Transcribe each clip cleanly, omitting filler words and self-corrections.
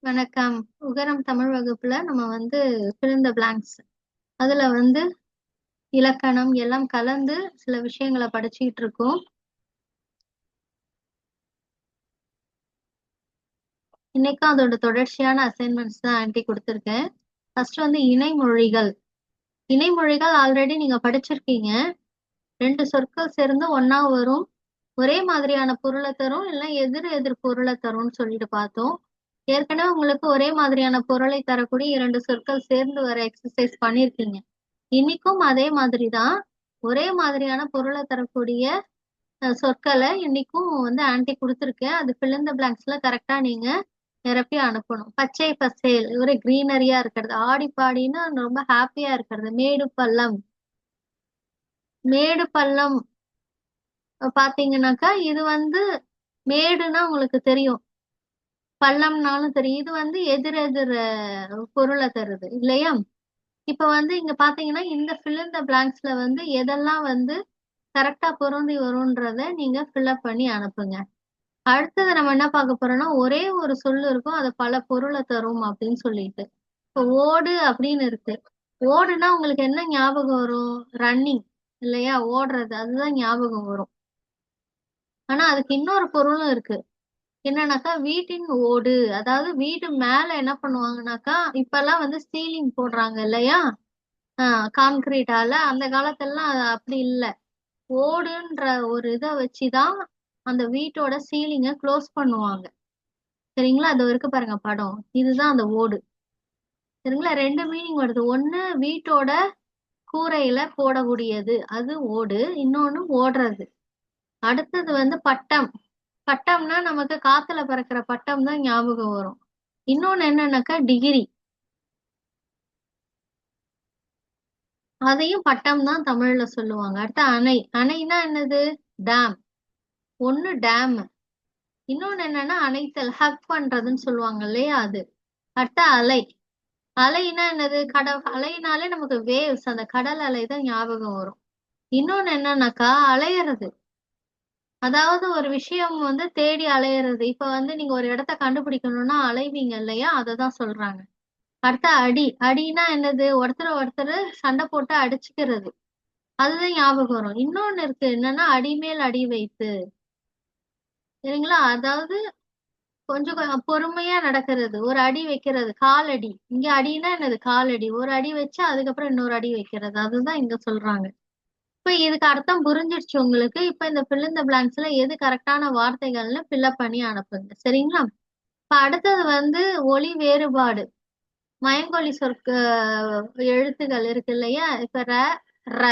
வணக்கம். உகரம் தமிழ் வகுப்புல நம்ம fill in the blanks. அதுல இலக்கணம் எல்லாம் கலந்து சில விஷயங்களை படிச்சுக்கிட்டு இருக்கோம். இன்னைக்கும் அதோட தொடர்ச்சியான அசைன்மெண்ட்ஸ் தான் ஆன்ட்டி கொடுத்துருக்கேன். ஃபர்ஸ்ட் இணைமொழிகள். இணைமொழிகள் ஆல்ரெடி நீங்க படிச்சிருக்கீங்க. 2 சொற்கள் சேர்ந்து ஒண்ணா வரும். ஒரே மாதிரியான பொருளை தரும், இல்லை எதிர் எதிர் பொருளை தரும்னு சொல்லிட்டு பார்த்தோம். ஏற்கனவே உங்களுக்கு ஒரே மாதிரியான பொருளை தரக்கூடிய 2 சொற்கள் சேர்ந்து வர எக்ஸசைஸ் பண்ணியிருக்கீங்க. இன்னைக்கும் அதே மாதிரிதான் ஒரே மாதிரியான பொருளை தரக்கூடிய சொற்களை இன்னைக்கும் ஆன்ட்டி கொடுத்துருக்கேன். அது fill in the blanksல கரெக்டா நீங்க நிரப்பி அனுப்பணும். பச்சை பசேல், ஒரு கிரீனரியா இருக்கிறது. ஆடி பாடினா ரொம்ப ஹாப்பியா இருக்கிறது. மேடு பள்ளம். மேடு பள்ளம் பாத்தீங்கன்னாக்கா இது மேடுனா உங்களுக்கு தெரியும், பள்ளம்னாலும் தெரியும். இது எதிர் எதிர் பொருளை தருது இல்லையா? இப்ப இங்க பாத்தீங்கன்னா இந்த fill in the blanksல எதெல்லாம் கரெக்டா பொருந்தி வரும்ன்றத நீங்க ஃபில்அப் பண்ணி அனுப்புங்க. அடுத்தது நம்ம என்ன பார்க்க போறோம்னா, ஒரே ஒரு சொல்லு இருக்கும், அது பல பொருளை தரும் அப்படின்னு சொல்லிட்டு. இப்போ ஓடு அப்படின்னு இருக்கு. ஓடுனா உங்களுக்கு என்ன ஞாபகம் வரும்? ரன்னிங் இல்லையா? ஓடுறது, அதுதான் ஞாபகம் வரும். ஆனா அதுக்கு இன்னொரு பொருளும் இருக்கு. என்னன்னாக்கா வீட்டின் ஓடு. அதாவது வீடு மேல என்ன பண்ணுவாங்கன்னாக்கா, இப்பெல்லாம் சீலிங் போடுறாங்க இல்லையா? கான்கிரீட்டால. அந்த காலத்துலலாம் அது அப்படி இல்லை. ஓடுன்ற ஒரு இதை வச்சுதான் அந்த வீட்டோட சீலிங்கை க்ளோஸ் பண்ணுவாங்க. சரிங்களா? அது இருக்கு பாருங்க படம். இதுதான் அந்த ஓடு. சரிங்களா? 2 மீனிங் வருது. ஒண்ணு வீட்டோட கூரையில போடக்கூடியது, அது ஓடு. இன்னொன்னு ஓடுறது. அடுத்தது பட்டம். பட்டம்னா நமக்கு காத்துல பறக்கிற பட்டம் தான் ஞாபகம் வரும். இன்னொன்னு என்னன்னாக்கா டிகிரி. அதையும் பட்டம் தான் தமிழ்ல சொல்லுவாங்க. அடுத்து அணை. அணைனா என்னது? டேம். ஒண்ணு டேம். இன்னொன்னு என்னன்னா அணைத்தல், ஹக் பண்றதுன்னு சொல்லுவாங்க இல்லையா? அது. அடுத்த அலை. அலைனா என்னது? அலைனாலே நமக்கு வேவ்ஸ், அந்த கடல் அலை தான் ஞாபகம் வரும். இன்னொன்னு என்னன்னாக்கா அலையிறது. அதாவது ஒரு விஷயம் தேடி அலையிறது. இப்ப நீங்க ஒரு இடத்த கண்டுபிடிக்கணும்னா அலைவீங்க இல்லையா? அததான் சொல்றாங்க. அடுத்த அடி. அடினா என்னது? ஒருத்தர் சண்டை போட்டு அடிச்சுக்கிறது. அதுதான் ஞாபகம் வரும். இன்னொன்னு இருக்கு, என்னன்னா அடிமேல் அடி வைத்து. சரிங்களா? அதாவது கொஞ்சம் பொறுமையா நடக்கிறது. ஒரு அடி வைக்கிறது, காலடி. இங்க அடினா என்னது? காலடி. ஒரு அடி வச்சு அதுக்கப்புறம் இன்னொரு அடி வைக்கிறது. அதுதான் இங்க சொல்றாங்க. இப்ப இதுக்கு அர்த்தம் புரிஞ்சிருச்சு உங்களுக்கு. இப்ப இந்த fill in the blanksல எது கரெக்டான வார்த்தைகள்னு ஃபில்அப் பண்ணி அனுப்புங்க. சரிங்களா? இப்ப அடுத்தது ஒலி வேறுபாடு. மயங்கொலி எழுத்துகள் இருக்கு இல்லையா? இப்ப ர, ர.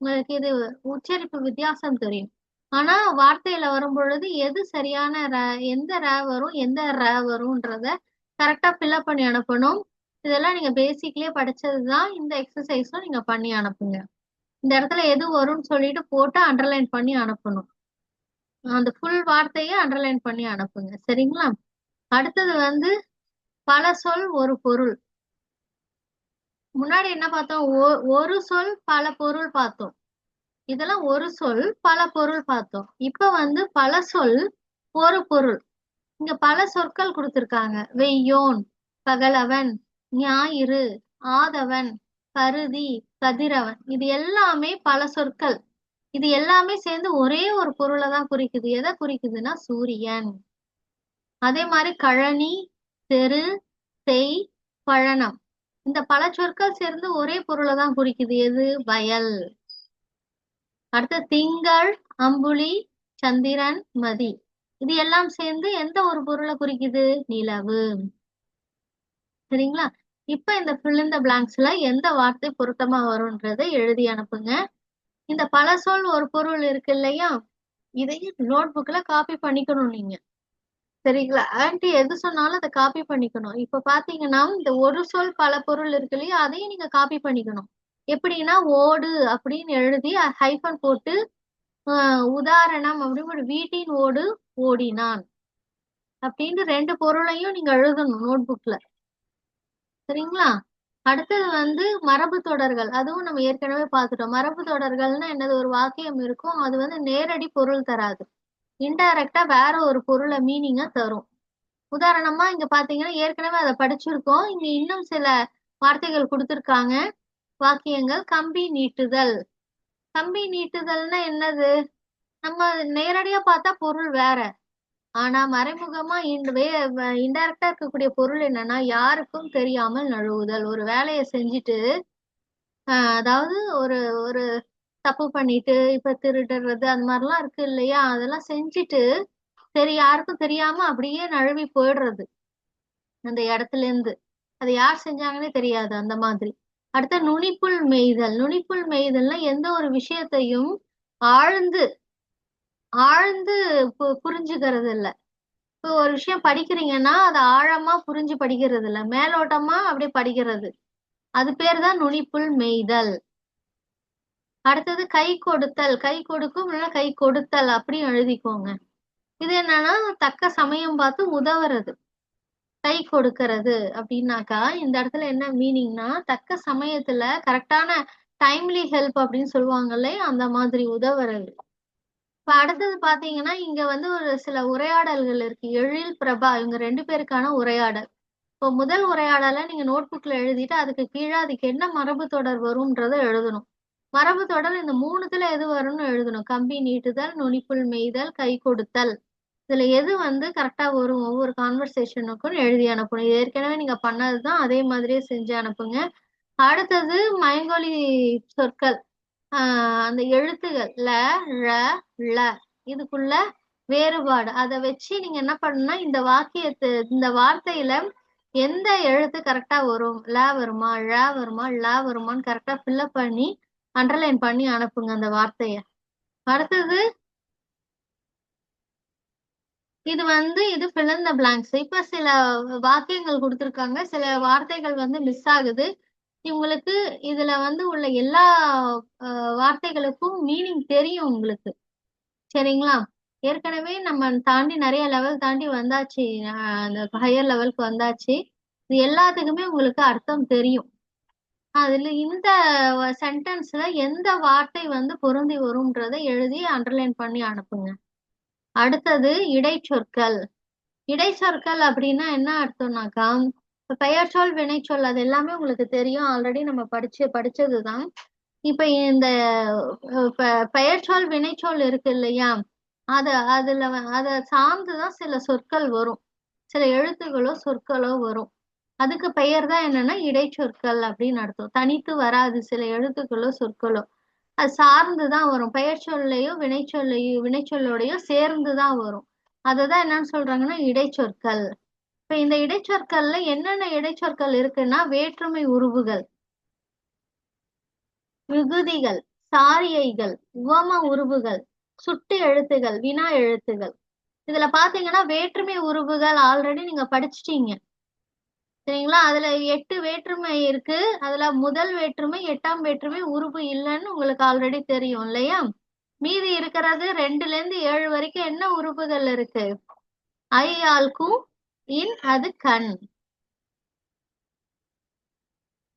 உங்களுக்கு இது உச்சரிப்பு வித்தியாசம் தெரியும். ஆனா வார்த்தையில வரும் பொழுது எது சரியான ர, எந்த ர வரும், எந்த ர வரும்ன்றத கரெக்டா ஃபில்அப் பண்ணி அனுப்பணும். இதெல்லாம் நீங்க பேசிக்லயே படிச்சதுதான். இந்த எக்ஸசைஸும் நீங்க பண்ணி அனுப்புங்க. இந்த இடத்துல எது வரும்னு சொல்லிட்டு போட்டு அண்டர்லைன் பண்ணி அனுப்பணும். அந்த ஃபுல் வார்த்தையை அண்டர்லைன் பண்ணி அனுப்புங்க. சரிங்களா? அடுத்தது பல சொல் ஒரு பொருள். முன்னாடி என்ன பார்த்தோம்? ஒரு சொல் பல பொருள் பார்த்தோம். இதெல்லாம் ஒரு சொல் பல பொருள் பார்த்தோம். இப்ப பல சொல் ஒரு பொருள். இங்க பல சொற்கள் கொடுத்திருக்காங்க. வெய்யோன், பகலவன், ஞாயிறு, ஆதவன், பருதி, கதிரவன். இது எல்லாமே பல சொற்கள். இது எல்லாமே சேர்ந்து ஒரே ஒரு பொருளை தான் குறிக்குது. எதை குறிக்குதுன்னா சூரியன். அதே மாதிரி கழனி, தெரு, செய், பழனம். இந்த பல சொற்கள் சேர்ந்து ஒரே பொருளை தான் குறிக்குது. எது? வயல். அடுத்து திங்கள், அம்புலி, சந்திரன், மதி. இது எல்லாம் சேர்ந்து எந்த ஒரு பொருளை குறிக்குது? நிலவு. சரிங்களா? இப்ப இந்த fill in the blanksல எந்த வார்த்தை பொருத்தமா வரும்ன்றதை எழுதி அனுப்புங்க. இந்த பல சொல் ஒரு பொருள் இருக்கு இல்லையா? இதையும் நோட் புக்ல காப்பி பண்ணிக்கணும் நீங்க. சரிங்களா? ஆன்ட்டி எது சொன்னாலும் அதை காப்பி பண்ணிக்கணும். இப்ப பாத்தீங்கன்னா இந்த ஒரு சொல் பல பொருள் இருக்கு இல்லையா? அதையும் நீங்க காப்பி பண்ணிக்கணும். எப்படின்னா ஓடு அப்படின்னு எழுதி ஹைஃபன் போட்டு உதாரணம் அப்படின்னு ஒரு வீட்டின் ஓடு ஓடினான் அப்படின்னு 2 பொருளையும் நீங்க எழுதணும் நோட் புக்ல. சரிங்களா? அடுத்தது மரபு தொடர்கள். அதுவும் நம்ம ஏற்கனவே பார்த்துட்டோம். மரபு தொடர்கள்னா என்னது? ஒரு வாக்கியம் இருக்கும், அது நேரடி பொருள் தராது. இன்டைரக்டா வேற ஒரு பொருளை மீனிங்கா தரும். உதாரணமா இங்க பாத்தீங்கன்னா ஏற்கனவே அதை படிச்சிருக்கோம். இங்க இன்னும் சில வார்த்தைகள் கொடுத்திருக்காங்க. வாக்கியங்கள். கம்பி நீட்டுதல். கம்பி நீட்டுதல்னா என்னது? நம்ம நேரடியா பார்த்தா பொருள் வேற. ஆனா மறைமுகமா இன்டைரக்டா இருக்கக்கூடிய பொருள் என்னன்னா, யாருக்கும் தெரியாமல் நழுவுதல். ஒரு வேலையை செஞ்சுட்டு அதாவது ஒரு ஒரு தப்பு பண்ணிட்டு இப்ப திருடுறது அந்த மாதிரிலாம் இருக்கு இல்லையா, அதெல்லாம் செஞ்சுட்டு சரி யாருக்கும் தெரியாம அப்படியே நழுவி போயிடுறது அந்த இடத்துல இருந்து. அது யார் செஞ்சாங்கன்னே தெரியாது அந்த மாதிரி. அடுத்த நுனிப்புல் மேய்தல். நுனிப்புல் மேய்தல்னா எந்த ஒரு விஷயத்தையும் ஆழ்ந்து ஆழ்ந்து புரிஞ்சுக்கிறது இல்ல. இப்போ ஒரு விஷயம் படிக்கிறீங்கன்னா அதை ஆழமா புரிஞ்சு படிக்கிறது இல்ல, மேலோட்டமா அப்படியே படிக்கிறது. அது பேர் தான் நுனிப்புல் மேய்தல். அடுத்தது கை கொடுத்தல். கை கொடுக்கும் இல்லைன்னா கை கொடுத்தல் அப்படியும் எழுதிக்கோங்க. இது என்னன்னா தக்க சமயம் பார்த்து உதவுறது. கை கொடுக்கறது அப்படின்னாக்கா இந்த இடத்துல என்ன மீனிங்னா, தக்க சமயத்துல கரெக்டான டைம்லி ஹெல்ப் அப்படின்னு சொல்லுவாங்கல்ல, அந்த மாதிரி உதவுறது. இப்ப அடுத்தது பாத்தீங்கன்னா இங்க வந்து ஒரு சில உரையாடல்கள் இருக்கு. எழில் பிரபா இவங்க 2 பேருக்கான உரையாடல். இப்போ முதல் உரையாடலை நீங்க நோட் புக்ல எழுதிட்டு அதுக்கு கீழே அதுக்கு என்ன மரபு தொடர் வரும்ன்றத எழுதணும். மரபு தொடர் இந்த 3த்துல எது வரும்னு எழுதணும். கம்பி நீட்டுதல், நுனிப்புல் மேய்தல், கை கொடுத்தல். இதுல எது வந்து கரெக்டா வரும் ஒவ்வொரு கான்வர்சேஷனுக்கும் எழுதி அனுப்பணும். இது ஏற்கனவே நீங்க பண்ணதுதான், அதே மாதிரியே செஞ்சு அனுப்புங்க. அடுத்தது மயங்கொலி சொற்கள். அந்த எழுத்துகள் ல, ழ, ள இதுக்குள்ள வேறுபாடு அதை வச்சு நீங்க என்ன பண்ணணும்னா இந்த வார்த்தையில எந்த எழுத்து கரெக்டா வரும், ல வருமா, ழ வருமா, ல வருமான்னு கரெக்டா ஃபில்அப் பண்ணி அண்டர்லைன் பண்ணி அனுப்புங்க அந்த வார்த்தைய. அடுத்தது இது வந்து இது fill in the blanks. இப்ப சில வாக்கியங்கள் கொடுத்திருக்காங்க, சில வார்த்தைகள் வந்து மிஸ் ஆகுது. உங்களுக்கு இதுல வந்து உள்ள எல்லா வார்த்தைகளுக்கும் மீனிங் தெரியும் உங்களுக்கு. சரிங்களா? ஏற்கனவே நம்ம தாண்டி நிறைய லெவல் தாண்டி வந்தாச்சு. அந்த ஹையர் லெவலுக்கு வந்தாச்சு. இது எல்லாத்துக்குமே உங்களுக்கு அர்த்தம் தெரியும். அதுல இந்த சென்டென்ஸ்ல எந்த வார்த்தை வந்து பொருந்தி வரும்ன்றதை எழுதி அண்டர்லைன் பண்ணி அனுப்புங்க. அடுத்தது இடைச்சொற்கள். இடைச்சொற்கள் அப்படின்னா என்ன அர்த்தம்னாக்கா, இப்ப பெயர்ச்சொல் வினைச்சொல் அது எல்லாமே உங்களுக்கு தெரியும், ஆல்ரெடி நம்ம படிச்சதுதான். இப்ப இந்த பெயர்ச்சொல் வினைச்சொல் இருக்கு இல்லையா, அதை சார்ந்துதான் சில சொற்கள் வரும். சில எழுத்துக்களோ சொற்களோ வரும். அதுக்கு பெயர் தான் என்னன்னா இடைச்சொற்கள் அப்படின்னு அர்த்தம். தனித்து வராது, சில எழுத்துக்களோ சொற்களோ அது சார்ந்துதான் வரும். பெயர் சொல்லையோ வினைச்சொல்லோடையோ சேர்ந்துதான் வரும். அததான் என்னன்னு சொல்றாங்கன்னா இடைச்சொற்கள். இப்ப இந்த இடைச்சொற்கள்ல என்னென்ன இடைச்சொற்கள் இருக்குன்னா, வேற்றுமை உருவுகள், விகுதிகள், சாரியைகள், உவம உருவுகள், சுட்டு எழுத்துகள், வினா எழுத்துகள். இதுல பாத்தீங்கன்னா வேற்றுமை உருவுகள் ஆல்ரெடி நீங்க படிச்சிட்டீங்க. சரிங்களா? அதுல 8 வேற்றுமை இருக்கு. அதுல முதல் வேற்றுமை 8ஆம் வேற்றுமை உருவு இல்லைன்னு உங்களுக்கு ஆல்ரெடி தெரியும் இல்லையா? மீதி இருக்கிறது 2ல இருந்து 7 வரைக்கும் என்ன உறுப்புகள் இருக்கு? ஐ, ஆல், கு, இன், அது, கண்.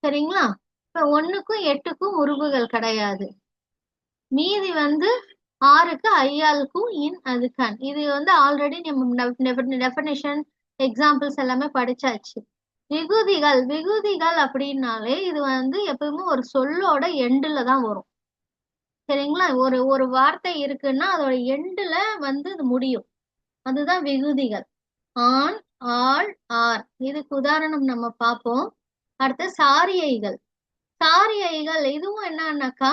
சரிங்களா? இப்ப 1க்கும் 8க்கும் உறுப்புகள் கிடையாது. மீதி வந்து 6க்கு ஐயாளுக்கும் இன், அது, கண். இது வந்து ஆல்ரெடி நம்ம டெஃபினேஷன் எக்ஸாம்பிள்ஸ் எல்லாமே படிச்சாச்சு. விகுதிகள். விகுதிகள் அப்படின்னாலே இது வந்து எப்பவுமே ஒரு சொல்லோட எண்டுல தான் வரும். சரிங்களா? ஒரு ஒரு வார்த்தை இருக்குன்னா அதோட எண்டுல வந்து இது முடியும். அதுதான் விகுதிகள். ஆண், ஆள், ஆர். இதுக்கு உதாரணம் நம்ம பார்ப்போம். அடுத்து சாரியைகள். சாரியைகள் இதுவும் என்னன்னாக்கா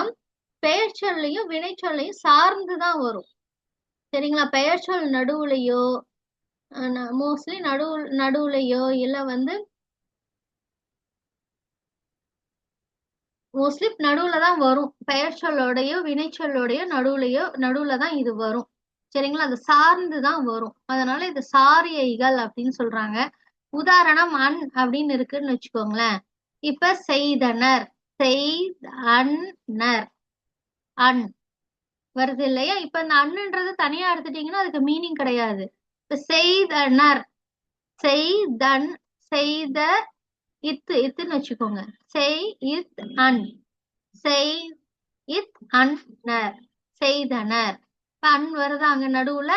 பெயர் சொல்லையும் வினைச்சொல்லையும் சார்ந்துதான் வரும். சரிங்களா? பெயர் சொல் நடுவுலையோ மோஸ்ட்லி நடுவுலையோ இல்ல வந்து மோஸ்ட்லி நடுவுல தான் வரும். பெயர் சொல்லோடையோ வினைச்சொல்லோடையோ நடுவுல தான் இது வரும். சரிங்களா? அது சார்ந்துதான் வரும். அதனால இது சாரியைகள் அப்படின்னு சொல்றாங்க. உதாரணம் அன் அப்படின்னு இருக்குன்னு வச்சுக்கோங்களேன். இப்ப செய்தனர், செய்தனர், அன் வருது இல்லையா? இப்ப இந்த அண்ணுன்றது தனியா எடுத்துட்டீங்கன்னா அதுக்கு மீனிங் கிடையாது. இப்ப செய்தனர், செய்தன், செய்த இத்துன்னு வச்சுக்கோங்க. செய் இத் அன், செய் இத் அன்னர், செய்தனர். இப்ப அன் வருதா அங்க நடுவுல?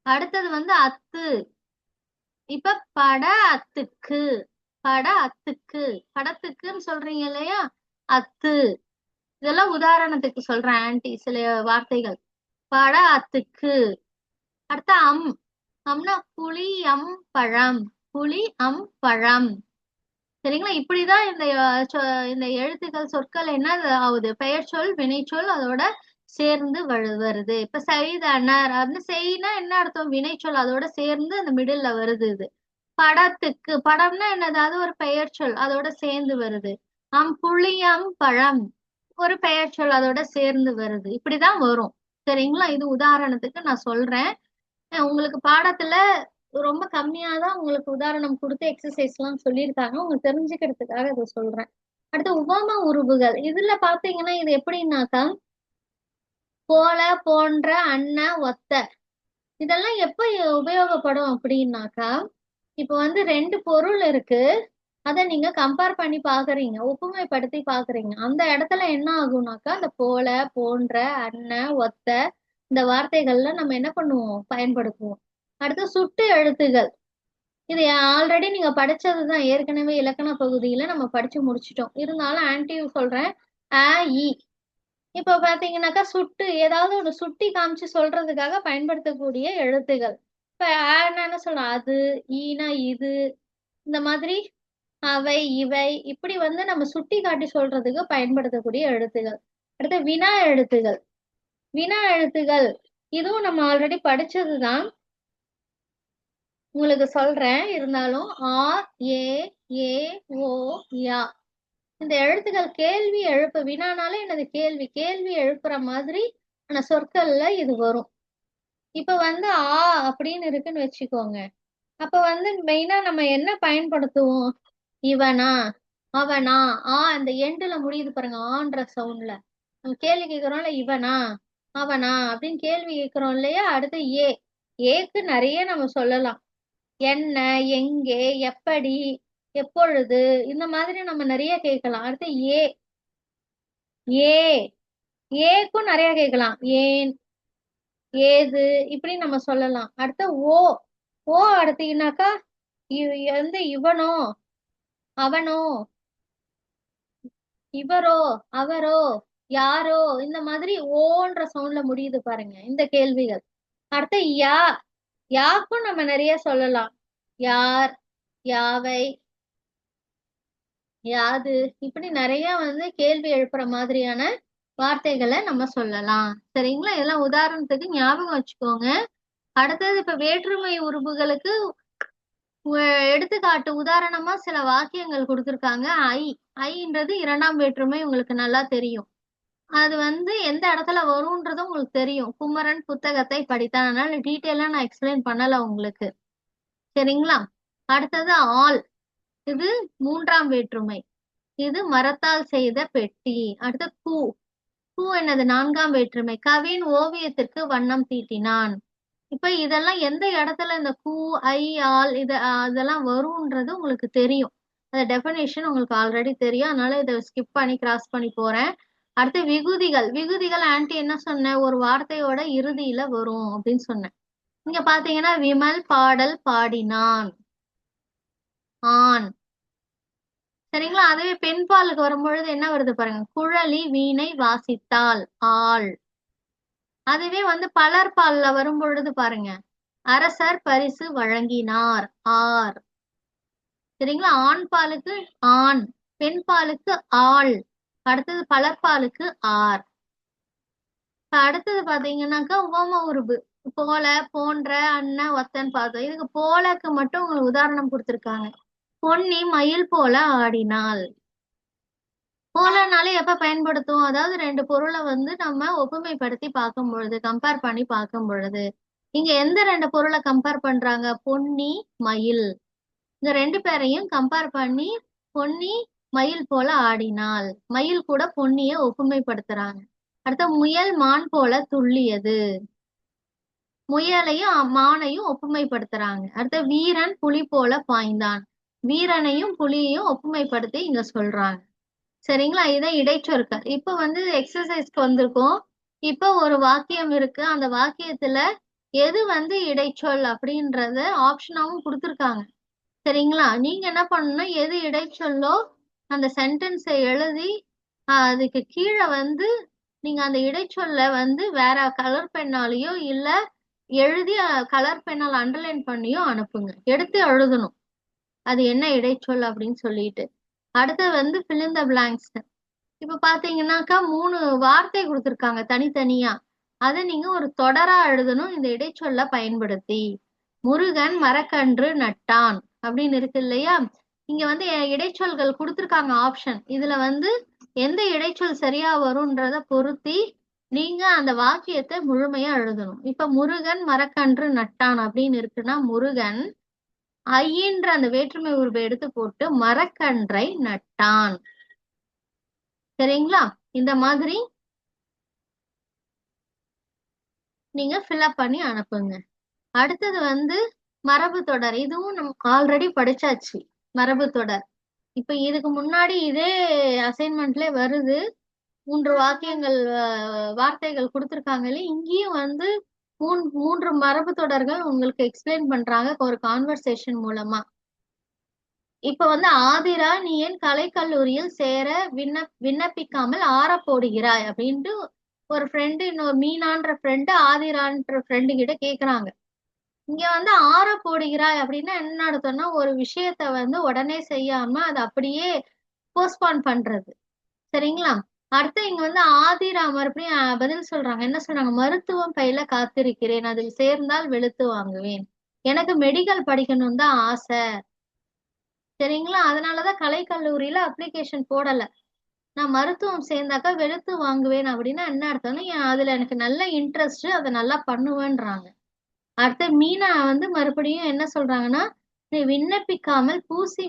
அடுத்தது வந்து அத்து, இப்ப பட அத்துக்கு, பட அத்துக்கு, படத்துக்குன்னு சொல்றீங்க இல்லையா, அத்து. இதெல்லாம் உதாரணத்துக்கு சொல்றேன் ஆன்ட்டி, சில வார்த்தைகள். பட அத்துக்கு. அடுத்த அம், அம்னா புளி அம் பழம், புளி அம் பழம். சரிங்களா? இப்படிதான் இந்த எழுத்துக்கள் சொற்கள் என்ன ஆகுது, பெயர் சொல் வினைச்சொல் அதோட சேர்ந்து வருது. இப்ப செய்தனர் அப்படின்னு, செய்னா என்ன அர்த்தம், வினைச்சொல் அதோட சேர்ந்து அந்த மிடில்ல வருது. இது படத்துக்கு, படம்னா என்னது, அது ஒரு பெயர் சொல் அதோட சேர்ந்து வருது. புளியம் பழம் ஒரு பெயர் சொல் அதோட சேர்ந்து வருது. இப்படிதான் வரும். சரிங்களா? இது உதாரணத்துக்கு நான் சொல்றேன். உங்களுக்கு பாடத்துல ரொம்ப கம்மியா தான் உங்களுக்கு உதாரணம் கொடுத்து எக்ஸசைஸ் எல்லாம் சொல்லியிருக்காங்க. உங்களுக்கு தெரிஞ்சுக்கிறதுக்காக இதை சொல்றேன். அடுத்து உவம உருபுகள். இதுல பாத்தீங்கன்னா இது எப்படின்னாக்கா, போல, போன்ற, அன்ன, ஒத்த, இதெல்லாம் எப்ப உபயோகப்படும் அப்படின்னாக்கா, இப்ப வந்து ரெண்டு பொருள் இருக்கு, அதை நீங்க கம்பேர் பண்ணி பாக்குறீங்க, ஒப்புமைப்படுத்தி பாக்குறீங்க. அந்த இடத்துல என்ன ஆகும்னாக்கா, அந்த போல, போன்ற, அன்ன, ஒத்த இந்த வார்த்தைகள்ல நம்ம என்ன பண்ணுவோம், பயன்படுத்துவோம். அடுத்து சுட்டு எழுத்துகள். இது ஆல்ரெடி நீங்க படிச்சதுதான், ஏற்கனவே இலக்கண பகுதியில நம்ம படிச்சு முடிச்சிட்டோம். இருந்தாலும் ஆன்டி சொல்றேன். அ இ. இப்ப பாத்தீங்கன்னாக்கா சுட்டு, ஏதாவது ஒரு சுட்டி காமிச்சு சொல்றதுக்காக பயன்படுத்தக்கூடிய எழுத்துகள். இப்ப என்ன சொல்றோம், அது, ஈனா இது, இந்த மாதிரி அவை இவை, இப்படி வந்து நம்ம சுட்டி காட்டி சொல்றதுக்கு பயன்படுத்தக்கூடிய எழுத்துகள். அடுத்து வினா எழுத்துகள். வினா எழுத்துகள் இதுவும் நம்ம ஆல்ரெடி படிச்சதுதான், உங்களுக்கு சொல்றேன். இருந்தாலும் ஆ, ஏ, ஏ, ஓ, யா, இந்த எழுத்துக்கள் கேள்வி எழுப்பு, வினானாலே என்னது, கேள்வி, கேள்வி எழுப்புற மாதிரி ஆன சொற்கள்ல இது வரும். இப்ப வந்து ஆ அப்படின்னு இருக்குன்னு வச்சுக்கோங்க. அப்ப வந்து மெயினா நம்ம என்ன பயன்படுத்துவோம், இவனா, அவனா, அந்த எண்டுல முடியுது பாருங்க, ஆன்ற சவுண்ட்ல நம்ம கேள்வி கேட்கிறோம்ல, இவனா, அவனா அப்படின்னு கேள்வி கேட்கிறோம் இல்லையா. அடுத்து ஏ, ஏக்கு நிறைய நம்ம சொல்லலாம். என்ன, எங்கே, எப்படி, எப்பொழுது, இந்த மாதிரி நம்ம நிறைய கேட்கலாம். அடுத்து ஏ, ஏ, ஏக்கும் நிறைய கேட்கலாம். ஏன், ஏது, இப்படி நம்ம சொல்லலாம். அடுத்து ஓ, ஓ அடுத்தீங்கன்னாக்கா வந்து இவனோ, அவனோ, இவரோ, அவரோ, யாரோ, இந்த மாதிரி ஓன்ற சவுண்ட்ல முடியுது பாருங்க இந்த கேள்விகள். அடுத்து யா, யாக்கும் நம்ம நிறைய சொல்லலாம். யார், யாவை, யாது, இப்படி நிறைய வந்து கேள்வி எழுப்புற மாதிரியான வார்த்தைகளை நம்ம சொல்லலாம். சரிங்களா? இதெல்லாம் உதாரணத்துக்கு ஞாபகம் வச்சுக்கோங்க. அடுத்தது இப்ப வேற்றுமை உருபுகளுக்கு எடுத்துக்காட்டு உதாரணமா சில வாக்கியங்கள் கொடுத்திருக்காங்க. ஐன்றது இரண்டாம் வேற்றுமை, உங்களுக்கு நல்லா தெரியும். அது வந்து எந்த இடத்துல வரும்ன்றது உங்களுக்கு தெரியும். குமரன் புத்தகத்தை படித்தான். அதனால டீட்டெயிலா நான் எக்ஸ்பிளைன் பண்ணல உங்களுக்கு. சரிங்களா? அடுத்தது ஆல், இது மூன்றாம் வேற்றுமை. இது மரத்தால் செய்த பெட்டி. அடுத்து பூ, பூ என்னது, நான்காம் வேற்றுமை. கவின் ஓவியத்திற்கு வண்ணம் தீட்டினான். இப்ப இதெல்லாம் எந்த இடத்துல இந்த கூ, ஐ, ஆல் இதெல்லாம் வரும்ன்றது உங்களுக்கு தெரியும். அந்த டெபினேஷன் உங்களுக்கு ஆல்ரெடி தெரியும். அதனால இதை ஸ்கிப் பண்ணி கிராஸ் பண்ணி போறேன். அடுத்து விகுதிகள். விகுதிகள் ஆன்டி என்ன சொன்னேன், ஒரு வார்த்தையோட இறுதியில வரும் அப்படின்னு சொன்னேன். இங்க பாத்தீங்கன்னா விமல் பாடல் பாடினான், ஆண். சரிங்களா? அதுவே பெண் பாலுக்கு வரும்பொழுது என்ன வருது பாருங்க, குழலி வீணை வாசித்தாள், ஆள். அதுவே வந்து பலர் பால்ல வரும் பொழுது பாருங்க, அரசர் பரிசு வழங்கினார், ஆர். சரிங்களா? ஆண் பாலுக்கு ஆண், பெண் பாலுக்கு ஆள், அடுத்தது பலர்பாலுக்கு ஆர். அடுத்தது பாத்தீங்கன்னாக்கா உவம உருபு. போல, போன்ற, அன்ன, ஒத்தன்னு பார்த்தோம். இதுக்கு போலக்கு மட்டும் உங்களுக்கு உதாரணம் கொடுத்திருக்காங்க. பொன்னி மயில் போல ஆடினாள். போலனாலே எப்ப பயன்படுத்துவோம், அதாவது ரெண்டு பொருளை வந்து நம்ம ஒப்புமைப்படுத்தி பார்க்கும் பொழுது, கம்பேர் பண்ணி பார்க்கும் பொழுது. இங்க எந்த ரெண்டு பொருளை கம்பேர் பண்றாங்க, பொன்னி, மயில். இந்த ரெண்டு பேரையும் கம்பேர் பண்ணி பொன்னி மயில் போல ஆடினாள், மயில் கூட பொன்னிய ஒப்புமைப்படுத்துறாங்க. அடுத்த முயல் மான் போல துள்ளியது, முயலையும் மானையும் ஒப்புமைப்படுத்துறாங்க. அடுத்த வீரன் புலி போல பாய்ந்தான், வீரனையும் புலியையும் ஒப்புமைப்படுத்தி இங்க சொல்றாங்க. சரிங்களா? இதான் இடைச்சொற்கள். இப்ப வந்து எக்ஸசைஸ்க்கு வந்திருக்கோம். இப்ப ஒரு வாக்கியம் இருக்கு, அந்த வாக்கியத்துல எது வந்து இடைச்சொல் அப்படின்றத ஆப்ஷனாவும் கொடுத்துருக்காங்க. சரிங்களா? நீங்க என்ன பண்ணணும்னா எது இடைச்சொல்லோ அந்த சென்டென்ஸை எழுதி அதுக்கு கீழே வந்து நீங்க அந்த இடைச்சொல்ல வந்து வேற கலர் பெண்ணாலேயோ இல்ல எழுதி கலர் பெண்ணால் அண்டர்லைன் பண்ணியோ அனுப்புங்க. எடுத்து எழுதணும் அது என்ன இடைச்சொல் அப்படின்னு சொல்லிட்டு. அடுத்து வந்து fill in the blanks. இப்ப பாத்தீங்கன்னாக்கா 3 வார்த்தை கொடுத்துருக்காங்க தனித்தனியா. அதை நீங்க ஒரு தொடரா எழுதணும் இந்த இடைச்சொல்ல பயன்படுத்தி. முருகன் மரக்கன்று நட்டான் அப்படின்னு இருக்கு இல்லையா? இங்க வந்து இடைச்சொல்கள் கொடுத்துருக்காங்க ஆப்ஷன். இதுல வந்து எந்த இடைச்சொல் சரியா வரும்ன்றத பொருத்தி நீங்க அந்த வாக்கியத்தை முழுமையா எழுதணும். இப்ப முருகன் மரக்கன்று நட்டான் அப்படின்னு இருக்குன்னா முருகன் ஐயின்ற அந்த வேற்றுமை உருவை எடுத்து போட்டு மரக்கன்றை நட்டான். சரிங்களா? இந்த மாதிரி நீங்க ஃபில்அப் பண்ணி அனுப்புங்க. அடுத்தது வந்து மரபு தொடர். இதுவும் நம்ம ஆல்ரெடி படிச்சாச்சு மரபு தொடர். இப்ப இதுக்கு முன்னாடி இதே அசைன்மெண்ட்ல வருது. 3 வாக்கியங்கள் வார்த்தைகள் கொடுத்துருக்காங்களே, இங்கேயும் வந்து 3 மரபு தொடர்கள் உங்களுக்கு எக்ஸ்பிளைன் பண்றாங்க ஒரு கான்வர்சேஷன் மூலமா. இப்ப வந்து ஆதிரா நீ ஏன் கலைக்கல்லூரியில் சேர விண்ணப்பிக்காமல் ஆற போடுகிறாய் அப்படின்ட்டு ஒரு ஃப்ரெண்டு இன்னொரு மீனான்ற ஃப்ரெண்டு ஆதிரான்ற ஃப்ரெண்டு கிட்ட கேக்குறாங்க. இங்க வந்து ஆற போடுகிறாய் அப்படின்னா என்ன அர்த்தம்னா ஒரு விஷயத்த வந்து உடனே செய்யாம அதை அப்படியே போஸ்ட்பான் பண்றது. சரிங்களா? அடுத்து இங்க வந்து ஆதிரா மறுபடியும் பதில் சொல்றாங்க. என்ன சொல்றாங்க? மருத்துவம் பயில காத்திருக்கிறேன், அதில் சேர்ந்தால் வெளுத்து வாங்குவேன், எனக்கு மெடிக்கல் படிக்கணும் தான் ஆசை. சரிங்களா? அதனாலதான் கலைக்கல்லூரியில அப்ளிகேஷன் போடல. நான் மருத்துவம் சேர்ந்தாக்கா வெளுத்து வாங்குவேன் அப்படின்னா என்ன அர்த்தம்னா அதுல எனக்கு நல்ல இன்ட்ரெஸ்ட், அதை நல்லா பண்ணுவேன்றாங்க. அடுத்து மீனா வந்து மறுபடியும் என்ன சொல்றாங்கன்னா நீ விண்ணப்பிக்காமல் பூசி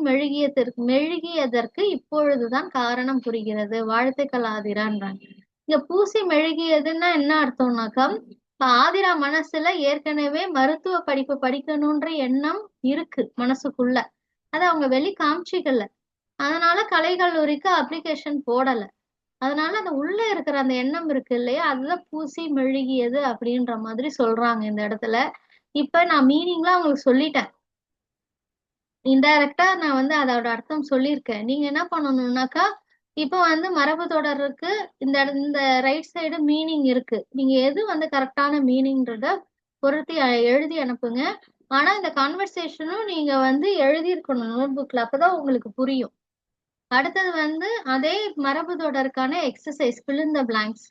மெழுகியதற்கு இப்பொழுதுதான் காரணம் புரிகிறது, வாழ்த்துக்கள் ஆதிரான்றாங்க. இங்க பூசி மெழுகியதுன்னா என்ன அர்த்தம்னாக்கா இப்ப ஆதிரா மனசுல ஏற்கனவே மருத்துவ படிப்பு படிக்கணும்ன்ற எண்ணம் இருக்கு மனசுக்குள்ள, அதை அவங்க வெளி காமிச்சிக்கல. அதனால கலைக்கல்லூரிக்கு அப்ளிகேஷன் போடல. அதனால அந்த உள்ள இருக்கிற அந்த எண்ணம் இருக்கு இல்லையா, அதுதான் பூசி மெழுகியது அப்படின்ற மாதிரி சொல்றாங்க இந்த இடத்துல. இப்ப நான் மீனிங்லாம் உங்களுக்கு சொல்லிட்டேன். இன்டைரக்டா நான் வந்து அதோட அர்த்தம் சொல்லியிருக்கேன். நீங்க என்ன பண்ணணும்னாக்கா இப்ப வந்து மரபு தொடருக்கு இந்த ரைட் சைடு மீனிங் இருக்கு. நீங்க எது வந்து கரெக்டான மீனிங்ன்றத பொருத்தி எழுதி அனுப்புங்க. ஆனா இந்த கான்வர்சேஷனும் நீங்க வந்து எழுதியிருக்கணும் நோட் புக்ல, அப்பதான் உங்களுக்கு புரியும். அடுத்தது வந்து அதே மரபு தொடருக்கான exercise fill in the blanks.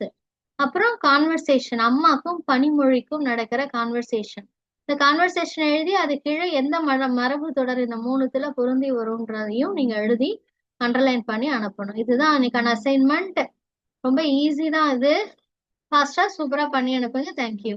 அப்புறம் கான்வர்சேஷன், அம்மாக்கும் பனிமொழிக்கும் நடக்கிற கான்வர்சேஷன். இந்த கான்வர்சேஷன் எழுதி அது கீழே எந்த மரபு தொடர் இந்த 3த்துல பொருந்தி வரும்ன்றதையும் நீங்க எழுதி அண்டர்லைன் பண்ணி அனுப்பணும். இதுதான் அன்னைக்கான அசைன்மெண்ட். ரொம்ப ஈஸி தான் இது. ஃபாஸ்டா சூப்பரா பண்ணி அனுப்புங்க. தேங்க்யூ.